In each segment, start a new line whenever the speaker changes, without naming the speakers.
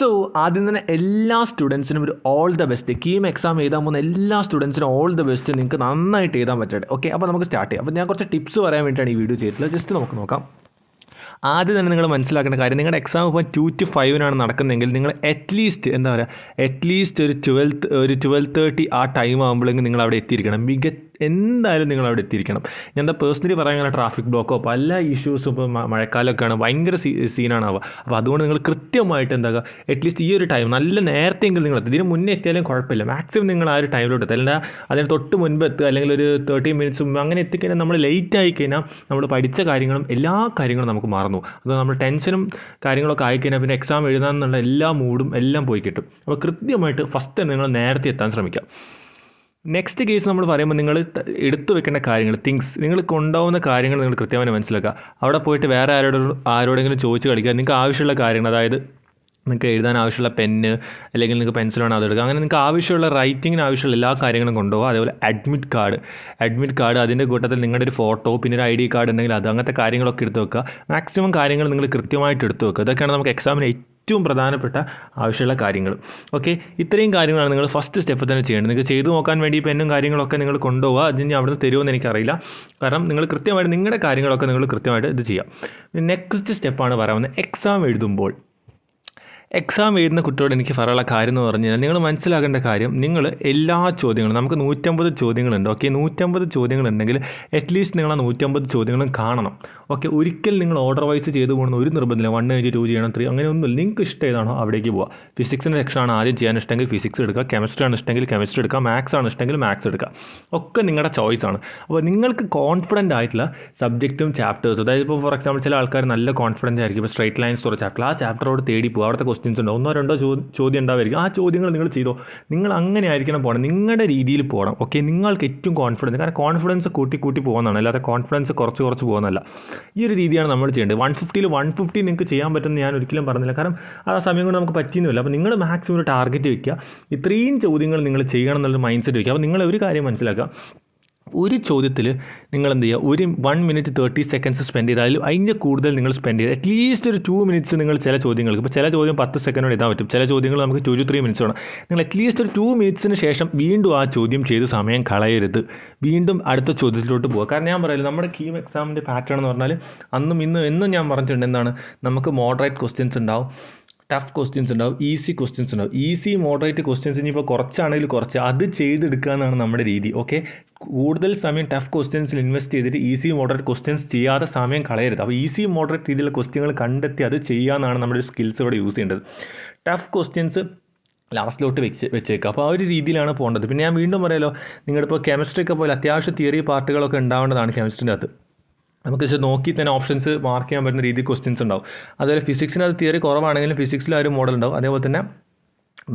So ആദ്യം തന്നെ എല്ലാ സ്റ്റുഡൻസിനും ഒരു all the best. KEAM exam എഴുതാൻ പോകുന്ന എല്ലാ സ്റ്റുഡൻസിനും ഓൾ ദ ബെസ്റ്റ്. നിങ്ങൾക്ക് നന്നായിട്ട് എഴുതാൻ പറ്റട്ടെ. ഓക്കെ, അപ്പോൾ നമുക്ക് സ്റ്റാർട്ട് ചെയ്യാം. അപ്പോൾ ഞാൻ കുറച്ച് ടിപ്സ് പറയാൻ വേണ്ടിയിട്ടാണ് ഈ വീഡിയോ ചെയ്തിട്ടുള്ളത്. ജസ്റ്റ് നമുക്ക് നോക്കാം. ആദ്യം തന്നെ നിങ്ങൾ മനസ്സിലാക്കേണ്ട കാര്യം, നിങ്ങളുടെ എക്സാം ഇപ്പോൾ 2 to 5 നടക്കുന്നതെങ്കിൽ നിങ്ങൾ അറ്റ്ലീസ്റ്റ് ഒരു 12:30 ആ ടൈം ആകുമ്പോഴെങ്കിൽ നിങ്ങൾ അവിടെ എത്തിയിരിക്കണം. എന്തായാലും നിങ്ങൾ അവിടെ എത്തിയിരിക്കണം. ഞാൻ എന്താ പേഴ്സണലി പറയാൻ, ട്രാഫിക് ബ്ലോക്കോ പല ഇഷ്യൂസും ഇപ്പോൾ മഴക്കാലമൊക്കെയാണ്, ഭയങ്കര സീനാണ് ആവുക. അപ്പോൾ അതുകൊണ്ട് നിങ്ങൾ കൃത്യമായിട്ട് എന്താക്കുക, അറ്റ്ലീസ്റ്റ് ഈ ഒരു ടൈം നല്ല നേരത്തെയെങ്കിലും നിങ്ങൾ എത്തും. ഇതിന് മുന്നേ എത്തിയാലും കുഴപ്പമില്ല, മാക്സിമം നിങ്ങൾ ആ ഒരു ടൈമിലോട്ട് എത്തുക. അല്ല അതിന് തൊട്ട് മുൻപ് എത്തുക, അല്ലെങ്കിൽ ഒരു 30 മിനിറ്റ്സ് മുമ്പ് അങ്ങനെ എത്തിക്കഴിഞ്ഞാൽ നമ്മൾ ലേറ്റ് ആയിക്കഴിഞ്ഞാൽ നമ്മൾ പഠിച്ച കാര്യങ്ങളും എല്ലാ കാര്യങ്ങളും നമുക്ക് മറന്നു. അത് നമ്മൾ ടെൻഷനും കാര്യങ്ങളൊക്കെ ആയിക്കഴിഞ്ഞാൽ പിന്നെ എക്സാം എഴുതാമെന്നുള്ള എല്ലാ മൂഡും എല്ലാം പോയി കിട്ടും. അപ്പോൾ കൃത്യമായിട്ട് ഫസ്റ്റ് നിങ്ങൾ നേരത്തെ എത്താൻ ശ്രമിക്കുക. നെക്സ്റ്റ് കേസ് നമ്മൾ പറയുമ്പോൾ നിങ്ങൾ എടുത്തു വെക്കേണ്ട കാര്യങ്ങൾ, നിങ്ങൾ കൊണ്ടുപോകുന്ന കാര്യങ്ങൾ നിങ്ങൾ കൃത്യമായി മനസ്സിലാക്കുക. അവിടെ പോയിട്ട് വേറെ ആരോടെങ്കിലും ചോദിച്ച് കളിക്കുക. നിങ്ങൾക്ക് ആവശ്യമുള്ള കാര്യങ്ങൾ, അതായത് നിങ്ങൾക്ക് എഴുതാൻ ആവശ്യമുള്ള പെന്ന് അല്ലെങ്കിൽ നിങ്ങൾക്ക് പെൻസിലാണ് അതെടുക്കുക. അങ്ങനെ നിങ്ങൾക്ക് ആവശ്യമുള്ള റൈറ്റിങ്ങിന് ആവശ്യമുള്ള എല്ലാ കാര്യങ്ങളും കൊണ്ടുപോകുക. അതേപോലെ അഡ്മിറ്റ് കാർഡ് അതിൻ്റെ കൂട്ടത്തിൽ നിങ്ങളുടെ ഒരു ഫോട്ടോ, പിന്നെ ഒരു ID കാർഡ് ഉണ്ടെങ്കിൽ അങ്ങനത്തെ കാര്യങ്ങളൊക്കെ എടുത്ത് വെക്കുക. മാക്സിമം കാര്യങ്ങൾ നിങ്ങൾ കൃത്യമായിട്ട് എടുത്ത് വെക്കുക. ഇതൊക്കെയാണ് നമുക്ക് എക്സാമിന് ഏറ്റവും പ്രധാനപ്പെട്ട ആവശ്യമുള്ള കാര്യങ്ങൾ. ഓക്കെ, ഇത്രയും കാര്യങ്ങളാണ് നിങ്ങൾ ഫസ്റ്റ് സ്റ്റെപ്പ് തന്നെ ചെയ്യേണ്ടത്. നിങ്ങൾക്ക് ചെയ്തു നോക്കാൻ വേണ്ടി പെന്നും കാര്യങ്ങളൊക്കെ നിങ്ങൾ കൊണ്ടുപോകുക. അതിന് അവിടെ നിന്ന് തരുമെന്ന് എനിക്കറിയില്ല, കാരണം നിങ്ങൾ കൃത്യമായിട്ട് നിങ്ങളുടെ കാര്യങ്ങളൊക്കെ നിങ്ങൾ കൃത്യമായിട്ട് ഇത് ചെയ്യാം. നെക്സ്റ്റ് സ്റ്റെപ്പാണ് പറയാവുന്നത്, എക്സാം എഴുതുന്ന കുട്ടിയോട് എനിക്ക് പറയാനുള്ള കാര്യം എന്ന് പറഞ്ഞു കഴിഞ്ഞാൽ, നിങ്ങൾ മനസ്സിലാക്കേണ്ട കാര്യം, നിങ്ങൾ എല്ലാ ചോദ്യങ്ങളും, നമുക്ക് 150 ചോദ്യങ്ങളുണ്ട്. ഓക്കെ, 150 ചോദ്യങ്ങളുണ്ടെങ്കിൽ അറ്റ്ലീസ്റ്റ് നിങ്ങൾ ആ 150 ചോദ്യങ്ങളും കാണണം. ഓക്കെ, ഒരിക്കൽ നിങ്ങൾ ഓർഡർ വൈസ് ചെയ്ത് പോകുന്ന ഒരു നിർബന്ധമില്ല. 1 കഴിഞ്ഞ് 2 ചെയ്യണം, 3 അങ്ങനെ ഒന്നുമില്ല. നിങ്ങൾക്ക് ഇഷ്ടം ഏതാണോ അവിടേക്ക് പോവുക. ഫിസിക്സിൻ്റെ സെക്ഷനാണ് ആദ്യം ചെയ്യാൻ ഇഷ്ടമെങ്കിൽ ഫിസിക്സ് എടുക്കുക, കെമിസ്ട്രി ആണ് ഇഷ്ടമെങ്കിൽ കെമിസ്ട്രി എടുക്കുക, മാത്സ് ആണ് ഇഷ്ടമെങ്കിൽ മാത്സ് എടുക്കുക. ഒക്കെ നിങ്ങളുടെ ചോയ്സാണ്. അപ്പോൾ നിങ്ങൾക്ക് കോൺഫിഡൻ്റ് ആയിട്ടുള്ള സബ്ജക്റ്റും ചാപ്റ്റേഴ്സും, അതായത് ഇപ്പോൾ ഫോർ എക്സാമ്പിൾ ചില ആൾക്കാർ നല്ല കോൺഫിഡൻസ് ആയിരിക്കും. ഇപ്പോൾ സ്ട്രൈറ്റ് ലൈൻസ് തുറ ചാപ്റ്റർ, ആ ചാപ്റ്ററോട് തേടി പോകുക. അവിടുത്തെ ക്വസ്റ്റ്യൻസ് ഉണ്ടോ, 1-2 ചോദ്യം ഉണ്ടാവുമായിരിക്കും. ആ ചോദ്യങ്ങൾ നിങ്ങൾ ചെയ്തോ. നിങ്ങൾ അങ്ങനെ ആയിരിക്കണം പോകണം, നിങ്ങളുടെ രീതിയിൽ പോകണം. ഓക്കെ, നിങ്ങൾക്ക് ഏറ്റവും കോൺഫിഡൻസ്, കാരണം കോൺഫിഡൻസ് കൂട്ടി പോകുന്നതാണ്, അല്ലാതെ കോൺഫിഡൻസ് കുറച്ച് പോകുന്നതല്ല. ഈ ഒരു രീതിയാണ് നമ്മൾ ചെയ്യേണ്ടത്. 150ൽ 150 നിങ്ങൾക്ക് ചെയ്യാൻ പറ്റുമെന്ന് ഞാൻ ഒരിക്കലും പറഞ്ഞില്ല, കാരണം ആ സമയം കൊണ്ട് നമുക്ക് പറ്റിയൊന്നുമില്ല. അപ്പോൾ നിങ്ങൾ മാക്സിമം ഒരു ടാർഗറ്റ് വയ്ക്കുക, ഇത്രയും ചോദ്യങ്ങൾ നിങ്ങൾ ചെയ്യണം എന്നുള്ളൊരു മൈൻഡ് സെറ്റ് വയ്ക്കുക. അപ്പോൾ നിങ്ങൾ ഒരു കാര്യം മനസ്സിലാക്കുക, ഒരു ചോദ്യത്തിൽ നിങ്ങൾ എന്ത് ചെയ്യുക, ഒരു 1 minute 30 seconds സ്പെൻഡ് ചെയ്താലും അതിൻ്റെ കൂടുതൽ നിങ്ങൾ സ്പെൻഡ് ചെയ്ത് അറ്റ്ലീസ്റ്റ് ഒരു 2 minutes നിങ്ങൾ ചില ചോദ്യങ്ങൾക്ക്, ഇപ്പോൾ ചില ചോദ്യം 10 സെക്കൻഡ് എഴുതാൻ പറ്റും, ചില ചോദ്യങ്ങൾ നമുക്ക് 2 to 3 minutes വേണം. നിങ്ങൾ അറ്റ്ലീസ്റ്റ് ഒരു 2 minutesന് ശേഷം വീണ്ടും ആ ചോദ്യം ചെയ്ത് സമയം കളയരുത്, വീണ്ടും അടുത്ത ചോദ്യത്തിലോട്ട് പോകുക. കാരണം ഞാൻ പറയില്ല, നമ്മുടെ കീം എക്സാമിൻ്റെ പാറ്റേൺ എന്ന് പറഞ്ഞാൽ എന്നും ഞാൻ പറഞ്ഞിട്ടുണ്ട്, എന്താണ്, നമുക്ക് മോഡറേറ്റ് ക്വസ്റ്റ്യൻസ് ഉണ്ടാവും, ടഫ് ക്വസ്റ്റ്യൻസ് ഉണ്ടാവും, ഈസി ക്വസ്റ്റ്യൻസ് ഉണ്ടാവും. ഈസി മോഡറേറ്റ് ക്വസ്റ്റ്യൻസ് ഇനിയിപ്പോൾ കുറച്ചാണെങ്കിൽ കുറച്ച് അത് ചെയ്തെടുക്കുക എന്നാണ് നമ്മുടെ രീതി. ഓക്കെ, കൂടുതൽ സമയം ടഫ് ക്വസ്റ്റ്യൻസിൽ ഇൻവെസ്റ്റ് ചെയ്തിട്ട് ഈസി മോഡറേറ്റ് ക്വസ്റ്റ്യൻസ് ചെയ്യാതെ സമയം കളയരുത്. അപ്പോൾ ഈസി മോഡറേറ്റ് രീതിയിലുള്ള ക്വസ്റ്റ്യനുകൾ കണ്ടെത്തി അത് ചെയ്യാമെന്നാണ് നമ്മുടെ സ്കിൽസ് ഇവിടെ യൂസ് ചെയ്യേണ്ടത്. ടഫ് ക്വസ്റ്റ്യൻസ് ലാസ്റ്റിലോട്ട് വെച്ചേക്കുക. അപ്പോൾ ആ ഒരു രീതിയിലാണ് പോകേണ്ടത്. പിന്നെ ഞാൻ വീണ്ടും പറയാലോ, നിങ്ങളിപ്പോൾ കെമിസ്ട്രി ഒക്കെ പോലെ അത്യാവശ്യം തിയറി പാർട്ടുകളൊക്കെ ഉണ്ടാവേണ്ടതാണ് കെമിസ്ട്രിൻ്റെ അകത്ത്. നമുക്ക് പക്ഷേ നോക്കി തന്നെ ഓപ്ഷൻസ് മാർക്ക് ചെയ്യാൻ പറ്റുന്ന രീതിയിൽ ക്വസ്റ്റ്യൻസ് ഉണ്ടാവും. അതുപോലെ ഫിസിക്സിനകത്ത് തിയറി കുറവാണെങ്കിലും ഫിസിക്സിൽ ആ ഒരു മോഡൽ ഉണ്ടാവും. അതേപോലെ തന്നെ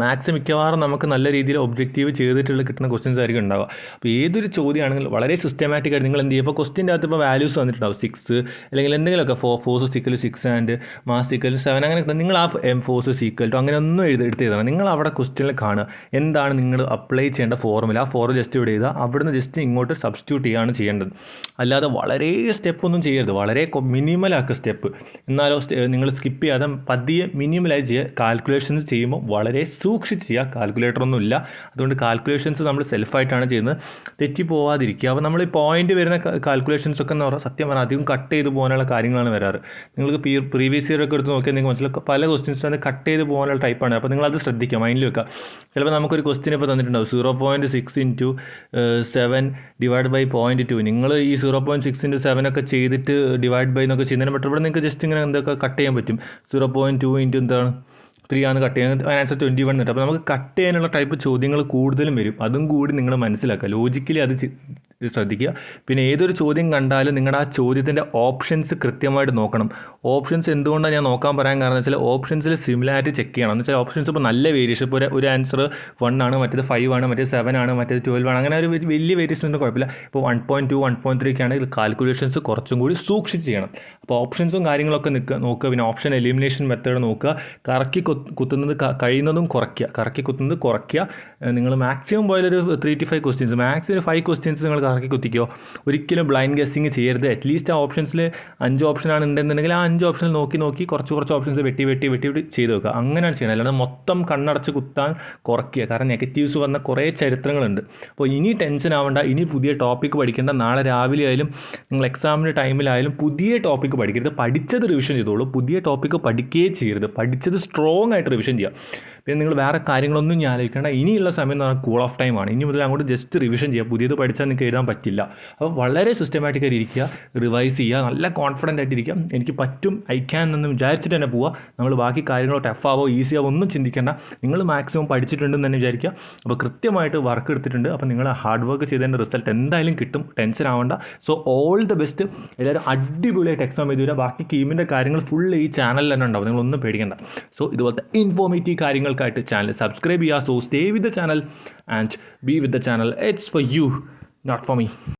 മാത്സ് മിക്കവാറും നമുക്ക് നല്ല രീതിയിൽ ഒബ്ജക്റ്റീവ് ചെയ്തിട്ടുള്ള കിട്ടുന്ന ക്വസ്റ്റ്യൻസ് ആയിരിക്കും ഉണ്ടാവുക. അപ്പോൾ ഏതൊരു ചോദ്യമാണെങ്കിലും വളരെ സിസ്റ്റമാറ്റിക് ആയിട്ട് നിങ്ങൾ എന്ത് ചെയ്യുക, ഇപ്പോൾ ക്വസ്റ്റ്യൻ്റെ അകത്ത് ഇപ്പോൾ വാല്യൂസ് വന്നിട്ടുണ്ടാവും 6 അല്ലെങ്കിൽ എന്തെങ്കിലുമൊക്കെ force equal 6 and mass equal 7 അങ്ങനെ നിങ്ങൾ ആ ഫോഴ്സ് ഈക്വൽ ടു അങ്ങനെ ഒന്നും എടുത്ത് എഴുതണം. നിങ്ങൾ അവിടെ ക്വസ്റ്റ്യനിൽ കാണുക എന്താണ് നിങ്ങൾ അപ്ലൈ ചെയ്യേണ്ട ഫോർമുല, ആ ഫോർമുല ജസ്റ്റ് ഇവിടെ എഴുതുക, അവിടുന്ന് ജസ്റ്റ് ഇങ്ങോട്ട് സബ്സ്റ്റിറ്റ്യൂട്ട് ചെയ്യുകയാണ് ചെയ്യേണ്ടത്. അല്ലാതെ വളരെ സ്റ്റെപ്പൊന്നും ചെയ്യരുത്, വളരെ മിനിമലാക്കുക സ്റ്റെപ്പ്. എന്നാലോ നിങ്ങൾ സ്കിപ്പ് ചെയ്യാതെ പതിയെ മിനിമലായി ചെയ്യുക. കാൽക്കുലേഷൻസ് ചെയ്യുമ്പോൾ വളരെ സൂക്ഷിച്ച് ചെയ്യുക, കാൽക്കുലേറ്ററൊന്നും ഇല്ല. അതുകൊണ്ട് കാൽക്കുലേഷൻസ് നമ്മൾ സെൽഫായിട്ടാണ് ചെയ്യുന്നത്, തെറ്റിപ്പോവാതിരിക്കുക. അപ്പോൾ നമ്മൾ ഈ പോയിന്റ് വരുന്ന കാൽക്കുലേഷൻസ് ഒക്കെ എന്ന് പറഞ്ഞാൽ സത്യം പറഞ്ഞാൽ അധികം കട്ട് ചെയ്ത് പോകാനുള്ള കാര്യങ്ങളാണ് വരാറ്. നിങ്ങൾക്ക് പ്രീവിയസ് ഇയർ ഒക്കെ എടുത്ത് നോക്കിയാൽ നിങ്ങൾക്ക് മനസ്സിലാക്കുക, പല ക്വസ്റ്റ്യൻസ് അത് കട്ട് ചെയ്ത് പോകാനുള്ള ടൈപ്പാണ്. അപ്പോൾ നിങ്ങളത് ശ്രദ്ധിക്കുക, മൈൻഡിൽ വെക്കുക. ചിലപ്പോൾ നമുക്കൊരു ക്വസ്റ്റ്യൻ ഇപ്പോൾ തന്നിട്ടുണ്ടാവും 0.6 into 7 divided by 0.2. നിങ്ങൾ ഈ 0.6 into 7 ഒക്കെ ചെയ്തിട്ട് ഡിവൈഡ് ബൈ എന്നൊക്കെ ചെയ്യുന്നതിന് പറ്റും. ഇവിടെ നിങ്ങൾക്ക് ജസ്റ്റ് ഇങ്ങനെ എന്തൊക്കെ കട്ട് ചെയ്യാൻ പറ്റും. 0.2 into എന്താണ് 3 ആണ് കട്ട് ചെയ്യാൻ, ആൻസർ 21 കിട്ടും. അപ്പോൾ നമുക്ക് കട്ട് ചെയ്യാനുള്ള ടൈപ്പ് ചോദ്യങ്ങൾ കൂടുതലും വരും. അതും കൂടി നിങ്ങൾ മനസ്സിലാക്കുക, ലോജിക്കലി അത് ശ്രദ്ധിക്കുക. പിന്നെ ഏതൊരു ചോദ്യം കണ്ടാലും നിങ്ങളുടെ ആ ചോദ്യത്തിൻ്റെ ഓപ്ഷൻസ് കൃത്യമായിട്ട് നോക്കണം. ഓപ്ഷൻസ് എന്തുകൊണ്ടാണ് ഞാൻ നോക്കാൻ പറയാൻ കാരണം വെച്ചാൽ ഓപ്ഷൻസിൽ സിമിലാരിറ്റി ചെക്ക് ചെയ്യണം. എന്ന് വെച്ചാൽ ഓപ്ഷൻസ് ഇപ്പോൾ നല്ല വേരിയേഷൻ, ഇപ്പോൾ ഒരു ആൻസർ 1 ആണ്, മറ്റേത് 5 ആണ്, മറ്റേത് 7 ആണ്, മറ്റേത് 12 ആണ്, അങ്ങനെ ഒരു വലിയ വേരിയേഷൻ ഒന്നും കുഴപ്പമില്ല. ഇപ്പോൾ 1.2 1.3 ഒക്കെ ആണെങ്കിൽ കാൽക്കുലേഷൻസ് കുറച്ചും കൂടി സൂക്ഷിച്ച് ചെയ്യണം. അപ്പോൾ ഓപ്ഷൻസും കാര്യങ്ങളൊക്കെ നോക്കുക. പിന്നെ ഓപ്ഷൻ എലിമിനേഷൻ മെത്തേഡ് നോക്കുക. കറക്കി കുത്തുന്നത് കഴിയുന്നതും കുറയ്ക്കുക. നിങ്ങൾ മാക്സിമം പോയാലൊരു 3 to 5 ക്വസ്റ്റ്യൻസ്, മാക്സിമം 5 ക്വസ്റ്റ്യൻസ് നിങ്ങൾ കറക്കി കുത്തിക്കോ. ഒരിക്കലും ബ്ലൈൻഡ് ഗസ്സിങ് ചെയ്യരുത്. അറ്റ്ലീസ്റ്റ് ആ ഓപ്ഷൻസിൽ 5 ഓപ്ഷനാണ് ഉണ്ടെന്നുണ്ടെങ്കിൽ ആ 5 ഓപ്ഷനിൽ നോക്കി കുറച്ച് ഓപ്ഷൻസ് വെട്ടി ചെയ്ത് വെക്കുക. അങ്ങനെയാണ് ചെയ്യണം. അല്ലാതെ മൊത്തം കണ്ണടച്ച് കുത്താൻ കുറയ്ക്കുക. കാരണം നെഗറ്റീവ്സ് വന്ന കുറേ ചരിത്രങ്ങളുണ്ട്. അപ്പോൾ ഇനി ടെൻഷൻ ആവേണ്ട, ഇനി പുതിയ ടോപ്പിക്ക് പഠിക്കേണ്ട. നാളെ രാവിലെ ആയാലും നിങ്ങൾ എക്സാമിൻ്റെ ടൈമിലായാലും പുതിയ ടോപ്പിക്ക് പഠിക്കരുത്. പഠിച്ചത് റിവിഷൻ ചെയ്തോളൂ. പുതിയ ടോപ്പിക്ക് പഠിക്കുകയേ ചെയ്യരുത്. പഠിച്ചത് സ്ട്രോങ് ആയിട്ട് റിവിഷൻ ചെയ്യുക. പിന്നെ നിങ്ങൾ വേറെ കാര്യങ്ങളൊന്നും ഞാൻ ആലോചിക്കേണ്ട. ഇനിയുള്ള സമയം എന്ന് പറഞ്ഞാൽ കൂൾ ഓഫ് ടൈമാണ്. ഇനി മുതൽ അങ്ങോട്ട് ജസ്റ്റ് റിവിഷൻ ചെയ്യുക. പുതിയത് പഠിച്ചാൽ നിങ്ങൾക്ക് എഴുതാൻ പറ്റില്ല. അപ്പോൾ വളരെ സിസ്റ്റമാറ്റിക്കായിട്ട് ഇരിക്കുക, റിവൈസ് ചെയ്യുക, നല്ല കോൺഫിഡൻ്റ് ആയിട്ടിരിക്കുക. എനിക്ക് പറ്റും, ഐ ക്യാൻ എന്ന് വിചാരിച്ചിട്ട് തന്നെ പോവുക. നമ്മൾ ബാക്കി കാര്യങ്ങളോ ടഫാവോ ഈസിയാവോ ഒന്നും ചിന്തിക്കേണ്ട. നിങ്ങൾ മാക്സിമം പഠിച്ചിട്ടുണ്ടെന്ന് തന്നെ വിചാരിക്കുക. അപ്പോൾ കൃത്യമായിട്ട് വർക്ക് എടുത്തിട്ടുണ്ട്. അപ്പോൾ നിങ്ങൾ ഹാർഡ് വർക്ക് ചെയ്തതിൻ്റെ റിസൾട്ട് എന്തായാലും കിട്ടും. ടെൻഷൻ ആവേണ്ട. So all the best. എല്ലാവരും അടിപൊളിയായിട്ട് എക്സാം എഴുതി വരിക. ബാക്കി കീമിൻ്റെ കാര്യങ്ങൾ ഫുൾ ഈ ചാനലിൽ തന്നെ ഉണ്ടാവും. നിങ്ങളൊന്നും പേടിക്കേണ്ട. സോ ഇതുപോലത്തെ ഇൻഫോർമേറ്റീവ് കാര്യങ്ങൾക്കായിട്ട് ചാനൽ സബ്സ്ക്രൈബ് ചെയ്യുക. So stay with the channel and B with the channel. It's for you, not for me.